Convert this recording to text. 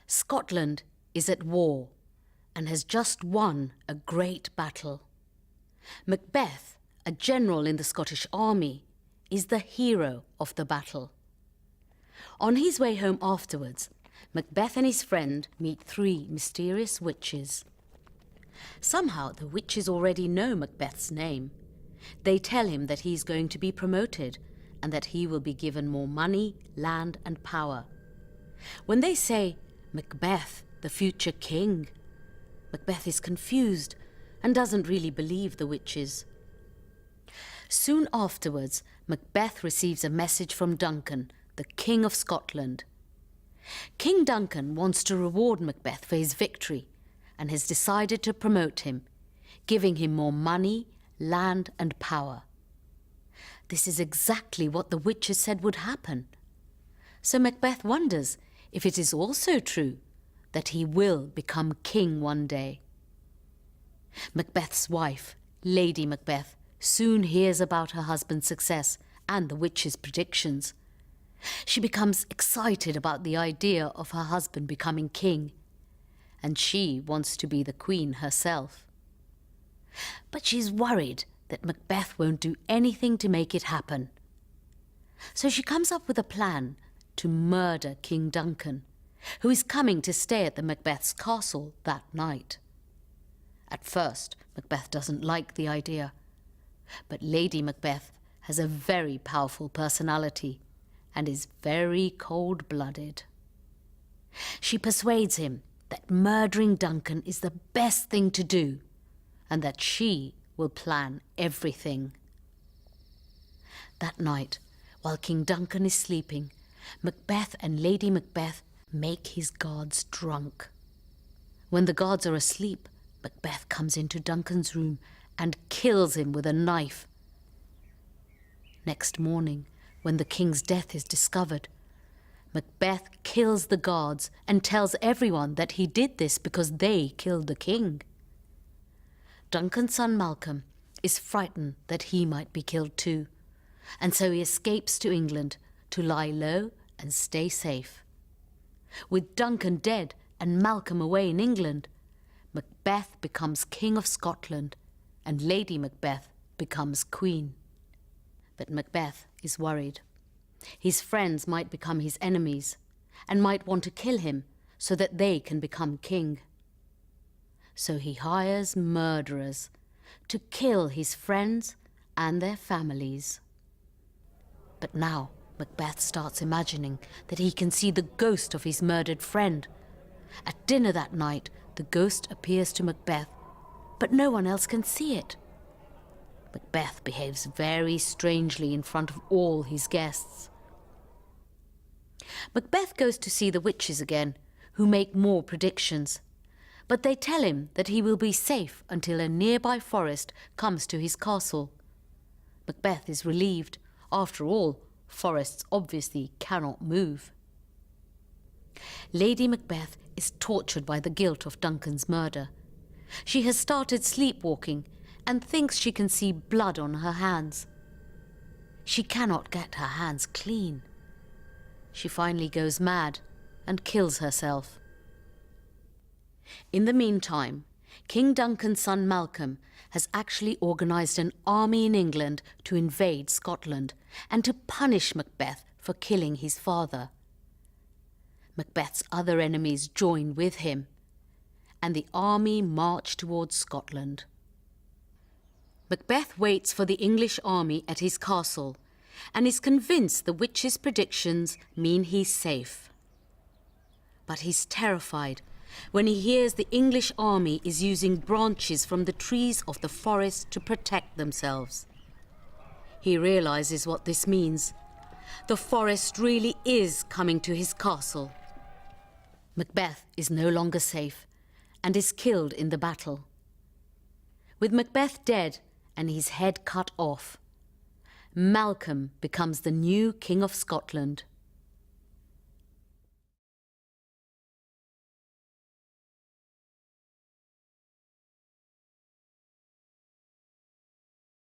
Scotland is at war and has just won a great battle. Macbeth, a general in the Scottish army, is the hero of the battle. On his way home afterwards, Macbeth and his friend meet 3 mysterious witches. Somehow the witches already know Macbeth's name. They tell him that he's going to be promoted and that he will be given more money, land and power. When they say, "Macbeth, the future king," Macbeth is confused and doesn't really believe the witches. Soon afterwards, Macbeth receives a message from Duncan, the King of Scotland. King Duncan wants to reward Macbeth for his victory and has decided to promote him, giving him more money, land and power. This is exactly what the witches said would happen. So Macbeth wonders if it is also true that he will become king one day. Macbeth's wife, Lady Macbeth, soon hears about her husband's success and the witches' predictions. She becomes excited about the idea of her husband becoming king, and she wants to be the queen herself. But she's worried that Macbeth won't do anything to make it happen. So she comes up with a plan to murder King Duncan, who is coming to stay at the Macbeth's castle that night. At first, Macbeth doesn't like the idea, but Lady Macbeth has a very powerful personality and is very cold-blooded. She persuades him that murdering Duncan is the best thing to do and that she will plan everything. That night, while King Duncan is sleeping, Macbeth and Lady Macbeth make his guards drunk. When the guards are asleep, Macbeth comes into Duncan's room and kills him with a knife. Next morning, when the king's death is discovered, Macbeth kills the guards and tells everyone that he did this because they killed the king. Duncan's son Malcolm is frightened that he might be killed too, and so he escapes to England to lie low and stay safe. With Duncan dead and Malcolm away in England, Macbeth becomes King of Scotland and Lady Macbeth becomes Queen. But Macbeth is worried. His friends might become his enemies and might want to kill him so that they can become king. So he hires murderers to kill his friends and their families. But now Macbeth starts imagining that he can see the ghost of his murdered friend. At dinner that night, the ghost appears to Macbeth, but no one else can see it. Macbeth behaves very strangely in front of all his guests. Macbeth goes to see the witches again, who make more predictions. But they tell him that he will be safe until a nearby forest comes to his castle. Macbeth is relieved. After all, forests obviously cannot move. Lady Macbeth is tortured by the guilt of Duncan's murder. She has started sleepwalking and thinks she can see blood on her hands. She cannot get her hands clean. She finally goes mad and kills herself. In the meantime, King Duncan's son Malcolm has actually organised an army in England to invade Scotland and to punish Macbeth for killing his father. Macbeth's other enemies join with him, and the army march towards Scotland. Macbeth waits for the English army at his castle and is convinced the witches' predictions mean he's safe. But he's terrified when he hears the English army is using branches from the trees of the forest to protect themselves. He realizes what this means. The forest really is coming to his castle. Macbeth is no longer safe and is killed in the battle. With Macbeth dead and his head cut off, Malcolm becomes the new King of Scotland.